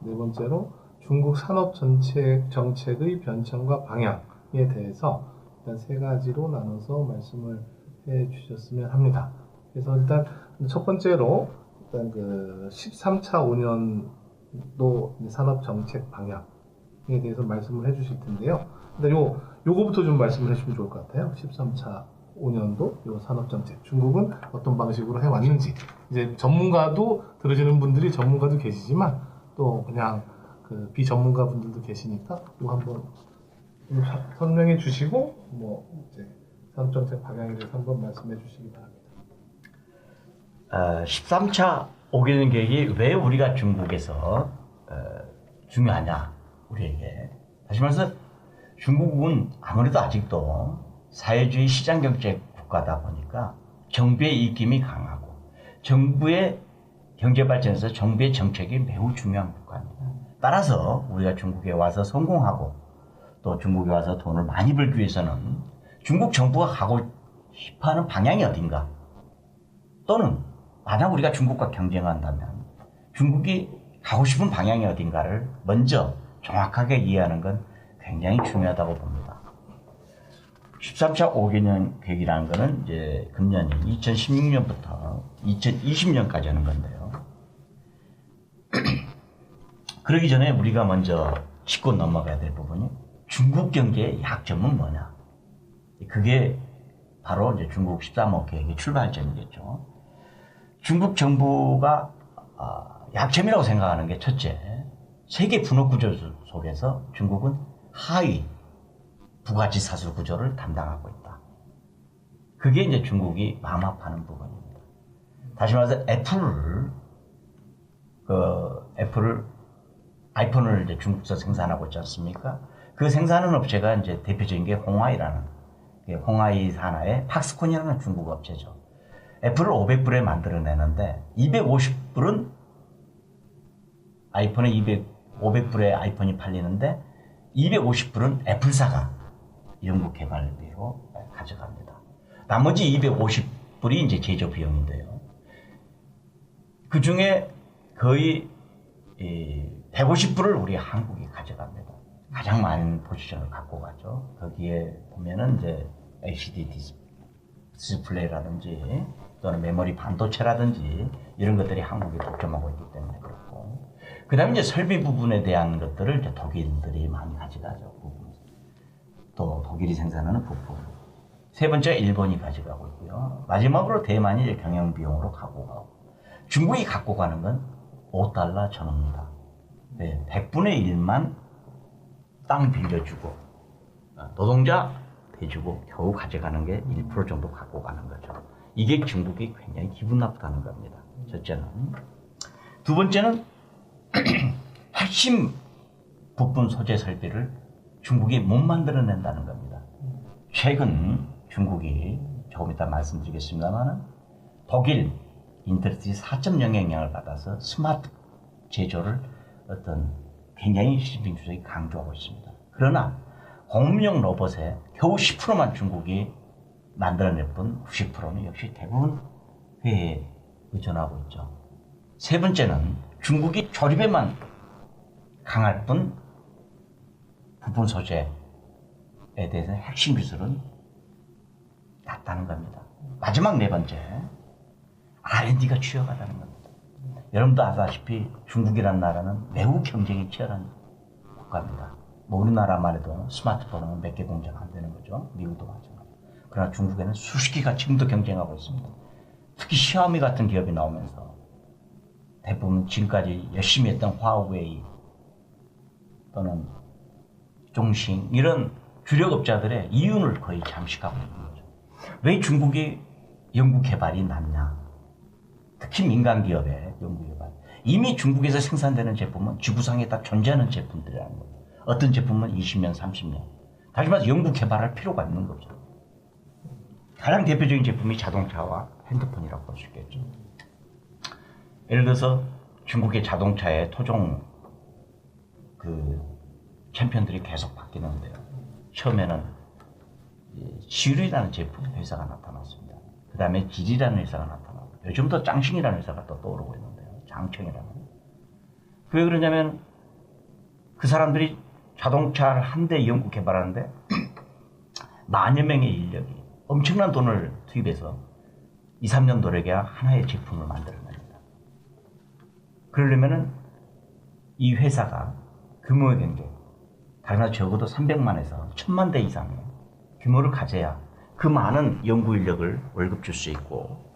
네 번째로 중국 산업 정책의 변천과 방향에 대해서 일단 세 가지로 나눠서 말씀을 해 주셨으면 합니다. 그래서 일단 첫 번째로 일단 그 13차 5년도 산업 정책 방향에 대해서 말씀을 해 주실 텐데요. 일단 요거부터 좀 말씀을 해 주시면 좋을 것 같아요. 13차 5년도 요 산업 정책 중국은 어떤 방식으로 해왔는지 이제 전문가도 들으시는 분들이 전문가도 계시지만 또 그냥 그 비전문가 분들도 계시니까 이거 한번 좀 설명해 주시고 뭐 이제 산업 정책 방향에 대해서 한번 말씀해 주시기 바랍니다. 13차 5개년 계획이 왜 우리가 중국에서 중요하냐 우리에게. 다시 말해서 중국은 아무래도 아직도 사회주의 시장경제 국가다 보니까 정부의 입김이 강하고 정부의 경제발전에서 정부의 정책이 매우 중요한 국가입니다. 따라서 우리가 중국에 와서 성공하고 또 중국에 와서 돈을 많이 벌기 위해서는 중국 정부가 가고 싶어하는 방향이 어딘가, 또는 만약 우리가 중국과 경쟁한다면 중국이 가고 싶은 방향이 어딘가를 먼저 정확하게 이해하는 건 굉장히 중요하다고 봅니다. 13차 5개년 계획이라는 것은 이제 금년이 2016년부터 2020년까지 하는 건데요. 그러기 전에 우리가 먼저 짚고 넘어가야 될 부분이 중국 경제의 약점은 뭐냐. 그게 바로 이제 중국 13호 계획의 출발점이겠죠. 중국 정부가 약점이라고 생각하는 게 첫째, 세계 분업 구조 속에서 중국은 하위 부가지 사슬 구조를 담당하고 있다. 그게 이제 중국이 마음 아파하는 부분입니다. 다시 말해서 아이폰을 이제 중국에서 생산하고 있지 않습니까? 그 생산하는 업체가 이제 대표적인 게 홍하이 산하의 팍스콘이라는 중국 업체죠. 애플을 500불에 만들어내는데 250불은 아이폰에 500불에 아이폰이 팔리는데 250불은 애플사가 연구개발비로 가져갑니다. 나머지 250불이 이제 제조 비용인데요. 그 중에 거의 150불을 우리 한국이 가져갑니다. 가장 많은 포지션을 갖고 가죠. 거기에 보면은 이제 LCD 디스플레이라든지 또는 메모리 반도체라든지 이런 것들이 한국이 독점하고 있기 때문에 그렇고, 그 다음에 이제 설비 부분에 대한 것들을 이제 독일들이 많이 가져가죠. 또 독일이 생산하는 부품. 세 번째 일본이 가져가고 있고요. 마지막으로 대만이 이제 경영 비용으로 갖고 가고. 중국이 갖고 가는 건 5달러 전후입니다. 네, 100분의 1만 땅 빌려주고 노동자 대주고 겨우 가져가는 게 1% 정도 갖고 가는 거죠. 이게 중국이 굉장히 기분 나쁘다는 겁니다. 첫째는. 두 번째는 핵심 부품 소재 설비를 중국이 못 만들어낸다는 겁니다. 최근 중국이 조금 이따 말씀드리겠습니다만 독일 인더스트리 4.0의 영향을 받아서 스마트 제조를 굉장히 시진핑 주석이 강조하고 있습니다. 그러나 공업용 로봇에 겨우 10%만 중국이 만들어낼 뿐 90%는 역시 대부분 회에 의존하고 있죠. 세 번째는 중국이 조립에만 강할 뿐 부품 소재에 대해서 핵심 기술은 낮다는 겁니다. 마지막 네 번째, R&D가 취약하다는 겁니다. 여러분도 아시다시피 중국이라는 나라는 매우 경쟁이 치열한 국가입니다. 뭐 우리나라만 해도 스마트폰은 몇 개 공장 안 되는 거죠. 미국도 마찬가지. 그러나 중국에는 수십 개가 지금도 경쟁하고 있습니다. 특히 시아오미 같은 기업이 나오면서 대부분 지금까지 열심히 했던 화웨이 또는 종신 이런 주력 업자들의 이윤을 거의 잠식하고 있는 거죠. 왜 중국이 연구 개발이 낮냐? 특히 민간 기업의 연구 개발. 이미 중국에서 생산되는 제품은 지구상에 다 존재하는 제품들이라는 거예요. 어떤 제품은 20년, 30년. 다시 말해서 연구 개발할 필요가 있는 거죠. 가장 대표적인 제품이 자동차와 핸드폰이라고 볼 수 있겠죠. 예를 들어서 중국의 자동차의 토종 챔피언들이 계속 바뀌는데요. 처음에는 지율이라는 제품 회사가 나타났습니다. 그 다음에 질이라는 회사가 나타나고 요즘도 짱싱이라는 회사가 또 떠오르고 있는데요. 장청이라는. 왜 그러냐면 그 사람들이 자동차를 한 대 연구 개발하는데 만여 명의 인력이 엄청난 돈을 투입해서 2, 3년 노력해야 하나의 제품을 만들어냅니다. 그러려면은 이 회사가 규모의 경제, 당연히 적어도 300만에서 1000만 대 이상의 규모를 가져야 그 많은 연구 인력을 월급 줄 수 있고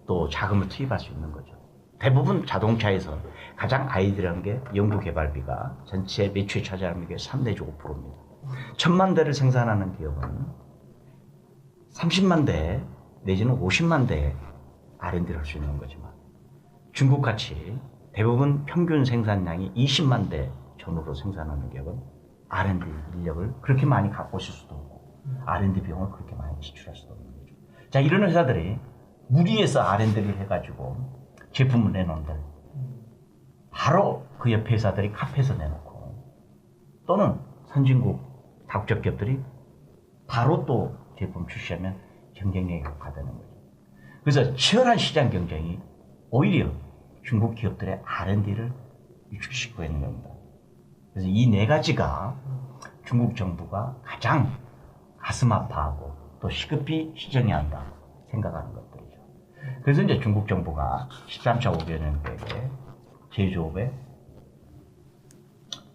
또 자금을 투입할 수 있는 거죠. 대부분 자동차에서 가장 아이디어한 게 연구 개발비가 전체 매출에 차지하는 게 3 내지 5%입니다. 1000만 대를 생산하는 기업은 30만 대 내지는 50만 대 R&D를 할 수 있는 거지만 중국같이 대부분 평균 생산량이 20만 대 전후로 생산하는 기업은 R&D 인력을 그렇게 많이 갖고 있을 수도 없고 R&D 비용을 그렇게 많이 지출할 수도 없는 거죠. 자, 이런 회사들이 무리해서 R&D를 해가지고 제품을 내놓는데 바로 그 옆에 회사들이 카페에서 내놓고 또는 선진국 다국적 기업들이 바로 또 제품 출시하면 경쟁력이 강화되는 거죠. 그래서 치열한 시장 경쟁이 오히려 중국 기업들의 R&D를 위축시키고 있는 겁니다. 그래서 이 네 가지가 중국 정부가 가장 가슴 아파하고 또 시급히 시정해야 한다 생각하는 것들이죠. 그래서 이제 중국 정부가 13차 5개년 계획에 제조업의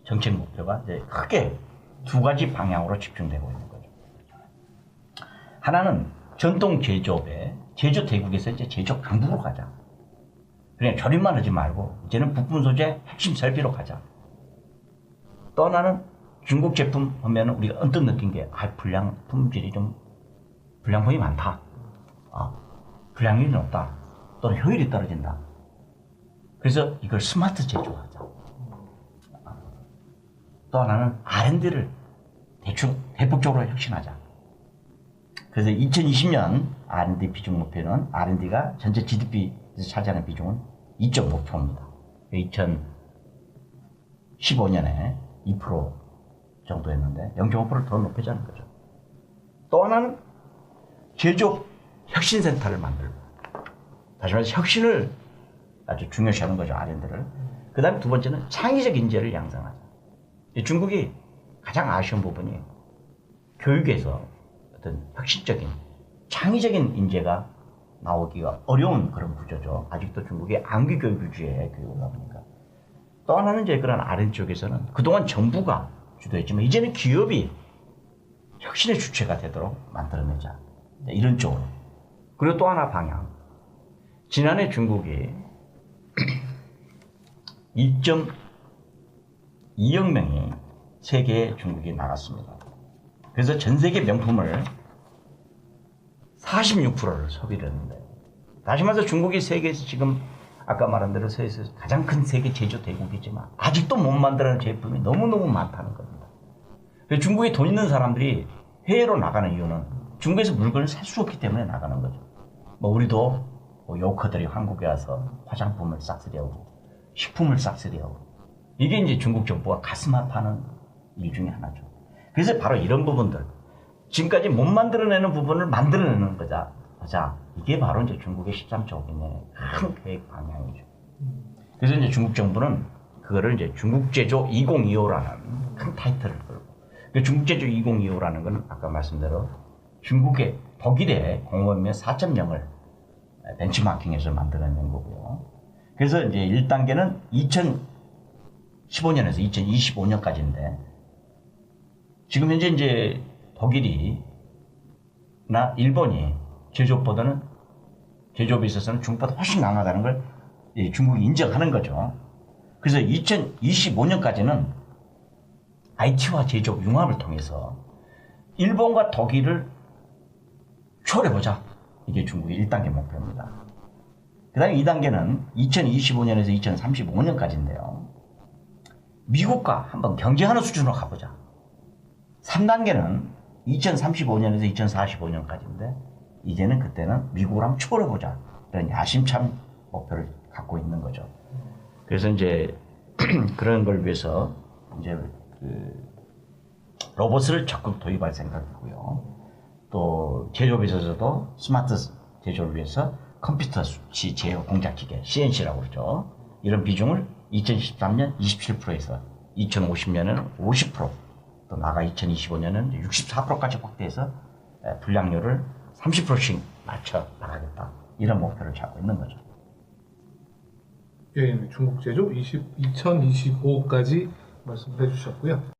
정책 목표가 이제 크게 두 가지 방향으로 집중되고 있는 거죠. 하나는 전통 제조업의 제조 대국에서 이제 제조 강국으로 가자. 그냥 조립만 하지 말고 이제는 부품 소재 핵심 설비로 가자. 또 하나는 중국 제품 보면 우리가 언뜻 느낀 게 불량 품질이 좀 불량품이 많다. 불량률이 높다. 또는 효율이 떨어진다. 그래서 이걸 스마트 제조하자. 또 하나는 R&D를 대폭적으로 혁신하자. 그래서 2020년 R&D 비중 목표는 R&D가 전체 GDP에서 차지하는 비중은 2.5%입니다. 2015년에 2% 정도였는데 0.5%를 더 높여자는 거죠. 또 하나는 제조업 혁신센터를 만들고 다시 말해서 혁신을 아주 중요시하는 거죠. R&D를. 그 다음에 두 번째는 창의적 인재를 양성하자. 중국이 가장 아쉬운 부분이 교육에서 어떤 혁신적인 창의적인 인재가 나오기가 어려운 그런 구조죠. 아직도 중국이 암기 교육 위주의 교육이다 보니까. 또 하나는 이제 그런 R&D 쪽에서는 그동안 정부가 주도했지만 이제는 기업이 혁신의 주체가 되도록 만들어내자. 이런 쪽으로. 그리고 또 하나 방향. 지난해 중국이 2.2억 명이 세계에 중국이 나갔습니다. 그래서 전 세계 명품을 46%를 소비를 했는데 다시 말해서 중국이 세계에서 지금 아까 말한 대로 세계에서 가장 큰 세계 제조 대국이지만 아직도 못 만드는 제품이 너무너무 많다는 겁니다. 중국에 돈 있는 사람들이 해외로 나가는 이유는 중국에서 물건을 살 수 없기 때문에 나가는 거죠. 우리도 요커들이 한국에 와서 화장품을 싹쓸이하고 식품을 싹쓸이하고 이게 이제 중국 정부가 가슴 아파하는 일 중에 하나죠. 그래서 바로 이런 부분들 지금까지 못 만들어내는 부분을 만들어내는 거자. 이게 바로 이제 중국의 13차 5개년의 큰 계획 방향이죠. 그래서 이제 중국 정부는 그거를 이제 중국제조 2025라는 큰 타이틀을 걸고 그 중국제조 2025라는 건 아까 말씀대로 중국의 독일의 공업의 4.0을 벤치마킹해서 만들어낸 거고요. 그래서 이제 1단계는 2015년에서 2025년까지인데 지금 현재 이제 독일이나 일본이 제조업보다는 제조업에 있어서는 중국보다 훨씬 강하다는 걸 중국이 인정하는 거죠. 그래서 2025년까지는 IT와 제조업 융합을 통해서 일본과 독일을 초월해보자. 이게 중국의 1단계 목표입니다. 그 다음에 2단계는 2025년에서 2035년까지인데요. 미국과 한번 경쟁하는 수준으로 가보자. 3단계는 2035년에서 2045년까지인데 이제는 그때는 미국을 한번 초월해보자. 이런 야심찬 목표를 갖고 있는 거죠. 그래서 이제 그런 걸 위해서 이제 로봇을 적극 도입할 생각이고요. 또 제조업에 있어서도 스마트 제조를 위해서 컴퓨터 제어 공작 기계 CNC라고 그러죠. 이런 비중을 2013년 27%에서 2050년에는 50%, 또 나아가 2025년은 64%까지 확대해서 불량률을 30%씩 맞춰 나가겠다. 이런 목표를 잡고 있는 거죠. 예, 중국 제조 2025까지 말씀해 주셨고요.